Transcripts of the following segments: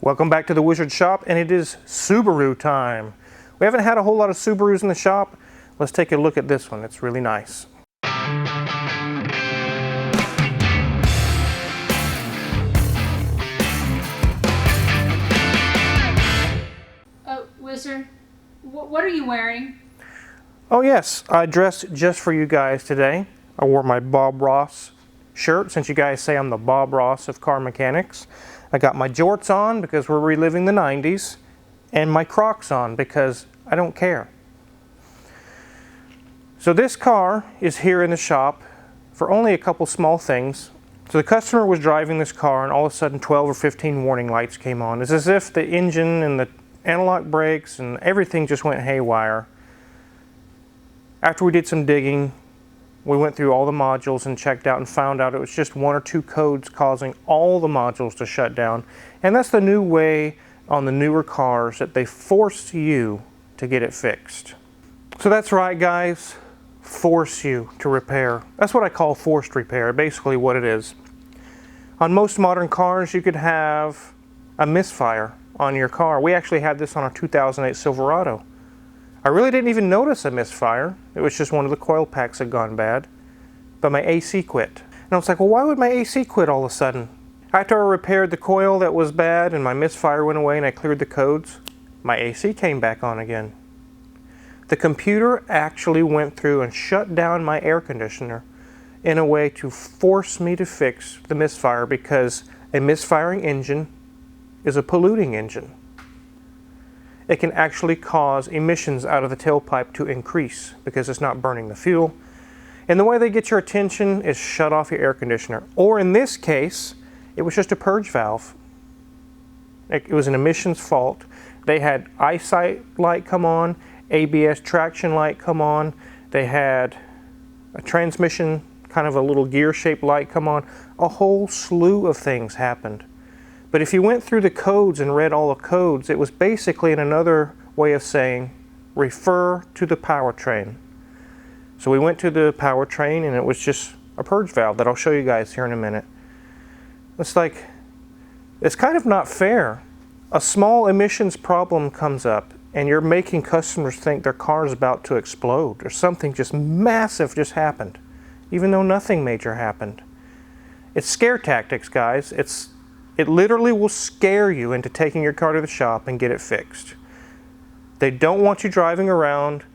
Welcome back to the Wizard Shop, and it is Subaru time. We haven't had a whole lot of Subarus in the shop. Let's take a look at this one. It's really nice. Wizard, what are you wearing? Oh yes, I dressed just for you guys today. I wore my Bob Ross shirt, since you guys say I'm the Bob Ross of car mechanics. I got my jorts on because we're reliving the 90s, and my Crocs on because I don't care. So this car is here in the shop for only a couple small things. So the customer was driving this car and all of a sudden 12 or 15 warning lights came on. It's as if the engine and the analog brakes and everything just went haywire. After we did some digging, we went through all the modules and checked out and found out it was just one or two codes causing all the modules to shut down. And that's the new way on the newer cars, that they force you to get it fixed. So that's right, guys, force you to repair. That's what I call forced repair, basically what it is. On most modern cars, you could have a misfire on your car. We actually had this on our 2008 Silverado. I really didn't even notice a misfire. It was just one of the coil packs had gone bad. But my AC quit. And I was like, well, why would my AC quit all of a sudden? After I repaired the coil that was bad and my misfire went away and I cleared the codes, my AC came back on again. The computer actually went through and shut down my air conditioner in a way to force me to fix the misfire, because a misfiring engine is a polluting engine. It can actually cause emissions out of the tailpipe to increase because it's not burning the fuel. And the way they get your attention is shut off your air conditioner. Or in this case, it was just a purge valve. It was an emissions fault. They had eyesight light come on, ABS traction light come on. They had a transmission, kind of a little gear-shaped light come on. A whole slew of things happened. But if you went through the codes and read all the codes, it was basically in another way of saying, refer to the powertrain. So we went to the powertrain and it was just a purge valve that I'll show you guys here in a minute. It's kind of not fair. A small emissions problem comes up and you're making customers think their car is about to explode or something just massive just happened, even though nothing major happened. It's scare tactics, guys. It literally will scare you into taking your car to the shop and get it fixed. They don't want you driving around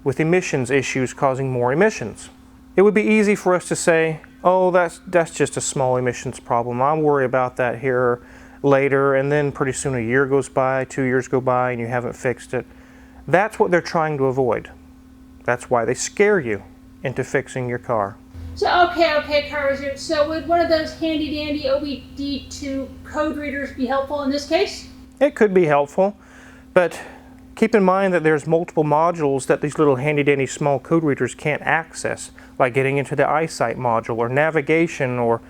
with emissions issues causing more emissions. It would be easy for us to say, oh, that's just a small emissions problem. I'll worry about that here later, and then pretty soon a year goes by, 2 years go by, and you haven't fixed it. That's what they're trying to avoid. That's why they scare you into fixing your car. So, okay, Car Wizard. So would one of those handy-dandy OBD2 code readers be helpful in this case? It could be helpful, but keep in mind that there's multiple modules that these little handy-dandy small code readers can't access, like getting into the eyesight module or navigation or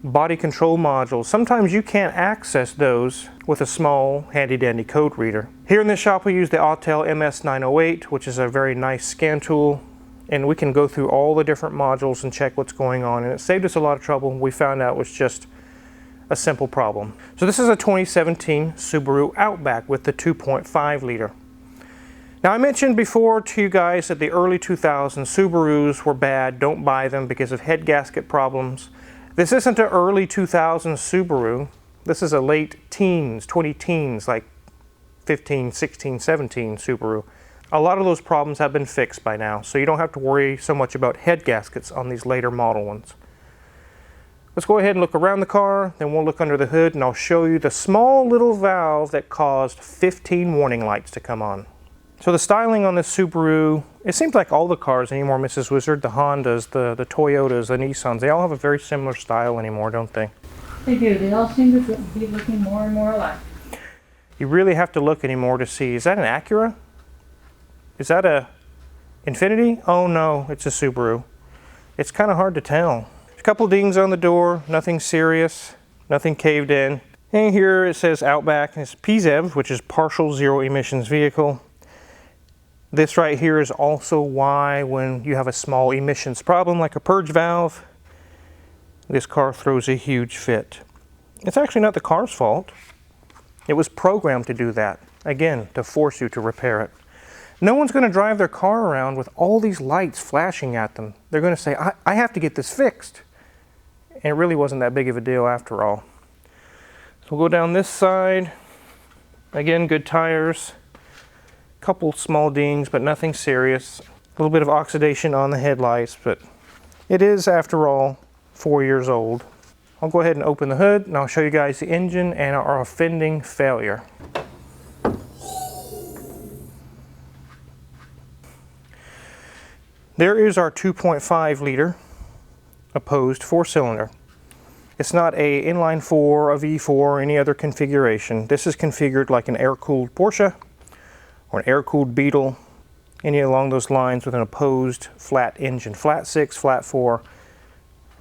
body control modules. Sometimes you can't access those with a small handy-dandy code reader. Here in the shop we use the Autel MS908, which is a very nice scan tool. And we can go through all the different modules and check what's going on. And it saved us a lot of trouble. We found out it was just a simple problem. So this is a 2017 Subaru Outback with the 2.5 liter. Now I mentioned before to you guys that the early 2000s Subarus were bad. Don't buy them because of head gasket problems. This isn't an early 2000s Subaru. This is a late teens, 20 teens, like 15, 16, 17 Subaru. A lot of those problems have been fixed by now, so you don't have to worry so much about head gaskets on these later model ones. Let's go ahead and look around the car, then we'll look under the hood and I'll show you the small little valve that caused 15 warning lights to come on. So the styling on this Subaru, it seems like all the cars anymore, Mrs. Wizard, the Hondas, the Toyotas, the Nissans, they all have a very similar style anymore, don't they? They do. They all seem to be looking more and more alike. You really have to look anymore to see, is that an Acura? Is that a Infiniti? Oh no, it's a Subaru. It's kind of hard to tell. A couple dings on the door, nothing serious, nothing caved in. And here it says Outback, and it's PZEV, which is partial zero emissions vehicle. This right here is also why when you have a small emissions problem like a purge valve, this car throws a huge fit. It's actually not the car's fault. It was programmed to do that. Again, to force you to repair it. No one's going to drive their car around with all these lights flashing at them. They're going to say, I have to get this fixed. And it really wasn't that big of a deal after all. So we'll go down this side. Again, good tires. Couple small dings, but nothing serious. A little bit of oxidation on the headlights, but it is, after all, 4 years old. I'll go ahead and open the hood, and I'll show you guys the engine and our offending failure. There is our 2.5 liter opposed 4-cylinder. It's not a inline 4, a V4, or any other configuration. This is configured like an air-cooled Porsche or an air-cooled Beetle, any along those lines with an opposed flat engine. Flat 6, flat 4,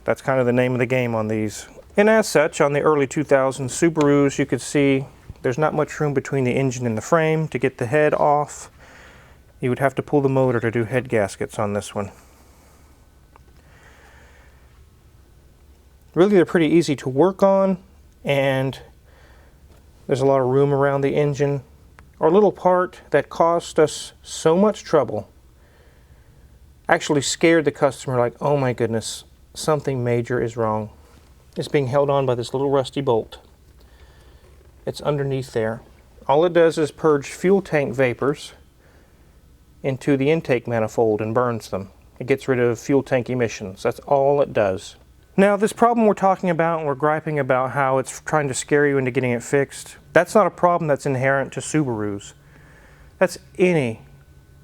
that's kind of the name of the game on these. And as such, on the early 2000s Subarus, you could see there's not much room between the engine and the frame to get the head off. You would have to pull the motor to do head gaskets on this one. Really, they're pretty easy to work on, and there's a lot of room around the engine. Our little part that cost us so much trouble actually scared the customer, like, oh my goodness, something major is wrong. It's being held on by this little rusty bolt. It's underneath there. All it does is purge fuel tank vapors into the intake manifold and burns them. It gets rid of fuel tank emissions. That's all it does. Now, this problem we're talking about, and we're griping about how it's trying to scare you into getting it fixed, that's not a problem that's inherent to Subarus. That's any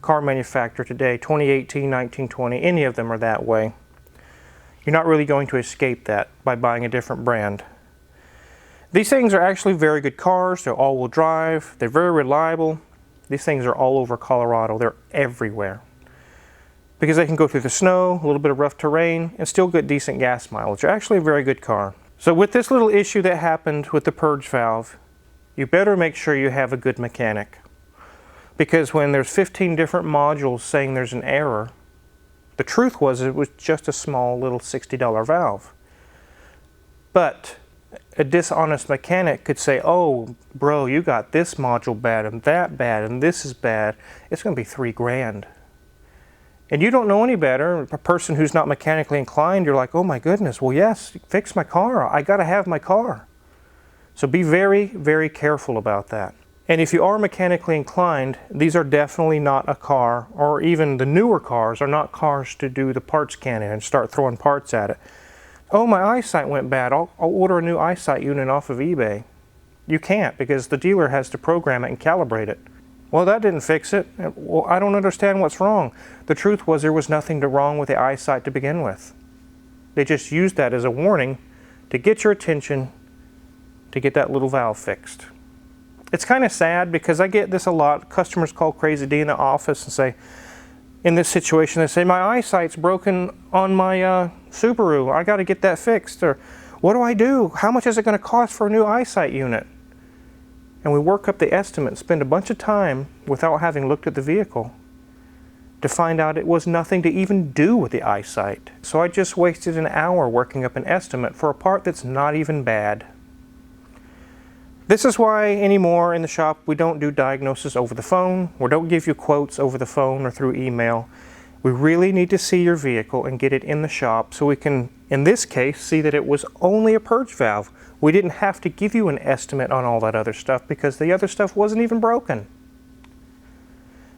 car manufacturer today, 2018, 1920, any of them are that way. You're not really going to escape that by buying a different brand. These things are actually very good cars. They're all-wheel drive. They're very reliable. These things are all over Colorado. They're everywhere. Because they can go through the snow, a little bit of rough terrain, and still get decent gas mileage. They're actually a very good car. So with this little issue that happened with the purge valve, you better make sure you have a good mechanic. Because when there's 15 different modules saying there's an error, the truth was it was just a small little $60 valve. But a dishonest mechanic could say, oh, bro, you got this module bad and that bad and this is bad. It's going to be $3,000. And you don't know any better. A person who's not mechanically inclined, you're like, oh my goodness, well, yes, fix my car. I got to have my car. So be very, very careful about that. And if you are mechanically inclined, these are definitely not a car, or even the newer cars are not cars to do the parts cannon and start throwing parts at it. Oh, my eyesight went bad. I'll order a new eyesight unit off of eBay. You can't, because the dealer has to program it and calibrate it. Well, that didn't fix it. Well, I don't understand what's wrong. The truth was there was nothing wrong with the eyesight to begin with. They just used that as a warning to get your attention to get that little valve fixed. It's kind of sad because I get this a lot. Customers call Crazy D in the office and say, in this situation, they say, my eyesight's broken on my Subaru. I got to get that fixed. Or, what do I do? How much is it going to cost for a new eyesight unit? And we work up the estimate, spend a bunch of time without having looked at the vehicle to find out it was nothing to even do with the eyesight. So I just wasted an hour working up an estimate for a part that's not even bad. This is why anymore in the shop we don't do diagnosis over the phone, or don't give you quotes over the phone or through email. We really need to see your vehicle and get it in the shop so we can, in this case, see that it was only a purge valve. We didn't have to give you an estimate on all that other stuff because the other stuff wasn't even broken.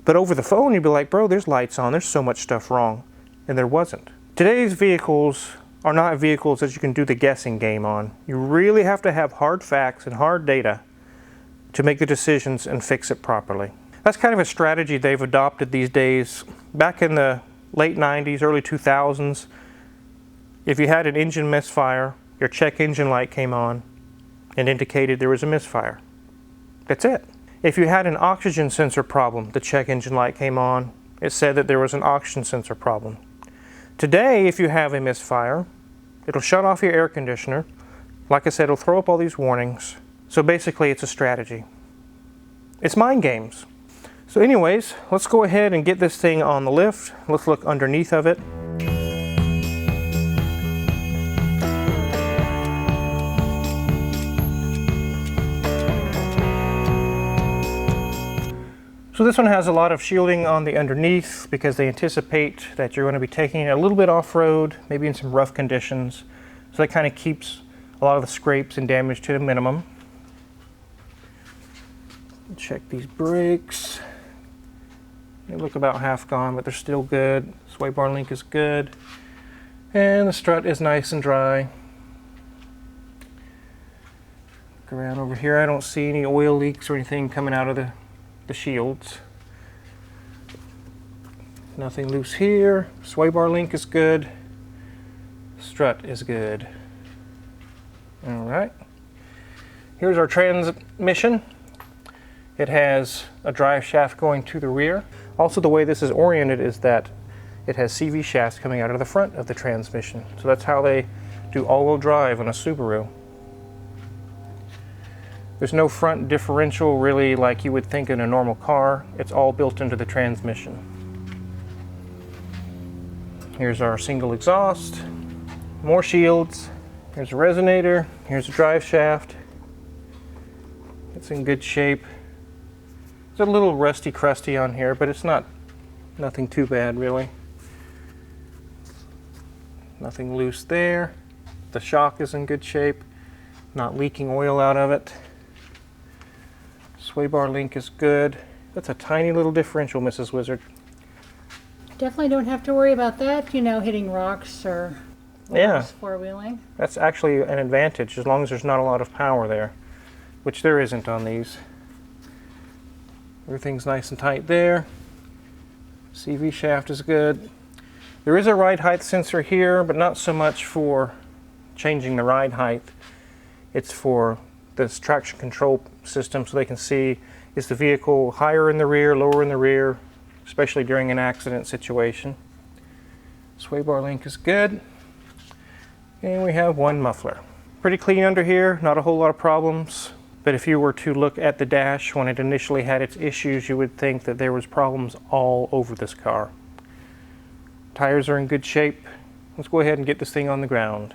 But over the phone you'd be like, bro, there's lights on, there's so much stuff wrong. And there wasn't. Today's vehicles are not vehicles that you can do the guessing game on. You really have to have hard facts and hard data to make the decisions and fix it properly. That's kind of a strategy they've adopted these days. Back in the late 90s, early 2000s, if you had an engine misfire, your check engine light came on and indicated there was a misfire. That's it. If you had an oxygen sensor problem, the check engine light came on. It said that there was an oxygen sensor problem. Today, if you have a misfire, it'll shut off your air conditioner. Like I said, it'll throw up all these warnings. So basically, it's a strategy. It's mind games. So anyways, let's go ahead and get this thing on the lift. Let's look underneath of it. So this one has a lot of shielding on the underneath because they anticipate that you're going to be taking it a little bit off-road, maybe in some rough conditions. So that kind of keeps a lot of the scrapes and damage to the minimum. Check these brakes. They look about half gone, but they're still good. Sway bar link is good. And the strut is nice and dry. Look around over here. I don't see any oil leaks or anything coming out of the shields. Nothing loose here. Sway bar link is good. Strut is good. All right. Here's our transmission. It has a drive shaft going to the rear. Also, the way this is oriented is that it has CV shafts coming out of the front of the transmission. So that's how they do all-wheel drive on a Subaru. There's no front differential really like you would think in a normal car. It's all built into the transmission. Here's our single exhaust, more shields. Here's a resonator, here's a drive shaft. It's in good shape. It's a little rusty crusty on here, but it's nothing too bad really. Nothing loose there. The shock is in good shape, not leaking oil out of it. Sway bar link is good. That's a tiny little differential, Mrs. Wizard. Definitely don't have to worry about that, you know, hitting rocks or four-wheeling. That's actually an advantage as long as there's not a lot of power there, which there isn't on these. Everything's nice and tight there. CV shaft is good. There is a ride height sensor here, but not so much for changing the ride height. It's for this traction control system so they can see is the vehicle higher in the rear, lower in the rear, especially during an accident situation. Sway bar link is good. And we have one muffler. Pretty clean under here, not a whole lot of problems. But if you were to look at the dash when it initially had its issues, you would think that there was problems all over this car. Tires are in good shape. Let's go ahead and get this thing on the ground.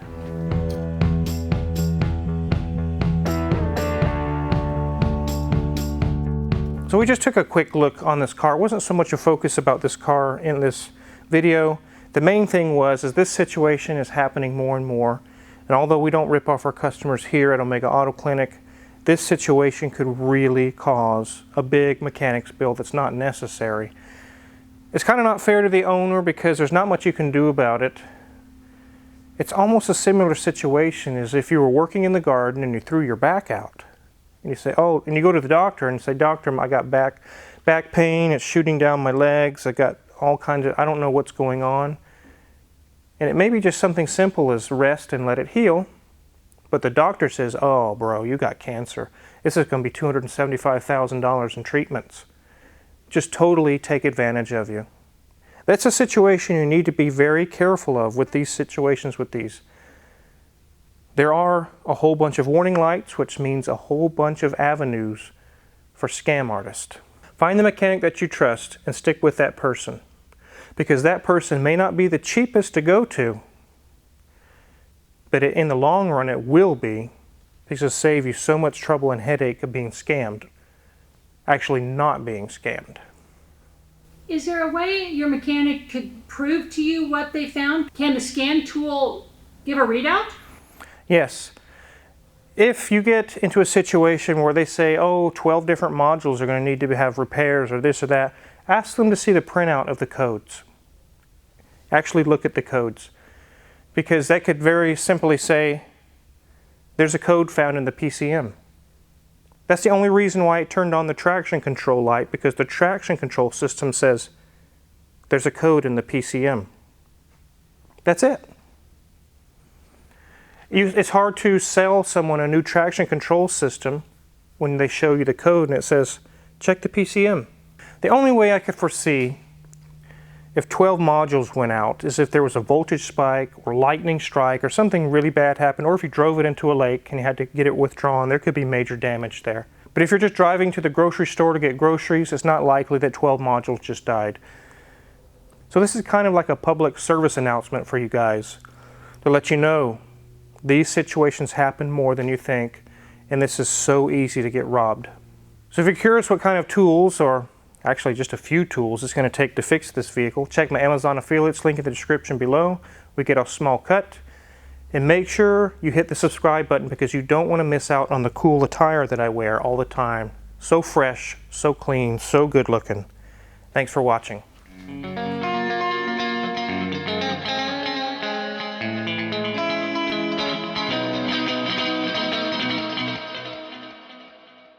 So we just took a quick look on this car. It wasn't so much a focus about this car in this video. The main thing was this situation is happening more and more. And although we don't rip off our customers here at Omega Auto Clinic, this situation could really cause a big mechanics bill that's not necessary. It's kind of not fair to the owner because there's not much you can do about it. It's almost a similar situation as if you were working in the garden and you threw your back out. And you say, oh, and you go to the doctor and say, doctor, I got back pain, it's shooting down my legs, I got all kinds of, I don't know what's going on. And it may be just something simple as rest and let it heal. But the doctor says, oh, bro, you got cancer. This is going to be $275,000 in treatments. Just totally take advantage of you. That's a situation you need to be very careful of with these situations with these. There are a whole bunch of warning lights, which means a whole bunch of avenues for scam artists. Find the mechanic that you trust and stick with that person. Because that person may not be the cheapest to go to, but in the long run it will be, because it'll save you so much trouble and headache of being scammed, actually not being scammed. Is there a way your mechanic could prove to you what they found? Can the scan tool give a readout? Yes. If you get into a situation where they say, oh, 12 different modules are going to need to have repairs or this or that, ask them to see the printout of the codes. Actually look at the codes. Because that could very simply say, there's a code found in the PCM. That's the only reason why it turned on the traction control light, because the traction control system says, there's a code in the PCM. That's it. It's hard to sell someone a new traction control system when they show you the code and it says, check the PCM. The only way I could foresee if 12 modules went out is if there was a voltage spike or lightning strike or something really bad happened, or if you drove it into a lake and you had to get it withdrawn, there could be major damage there. But if you're just driving to the grocery store to get groceries, it's not likely that 12 modules just died. So this is kind of like a public service announcement for you guys to let you know these situations happen more than you think, and this is so easy to get robbed. So if you're curious what kind of tools or actually just a few tools it's going to take to fix this vehicle. Check my Amazon affiliates link in the description below. We get a small cut. And make sure you hit the subscribe button because you don't want to miss out on the cool attire that I wear all the time. So fresh, so clean, so good looking. Thanks for watching.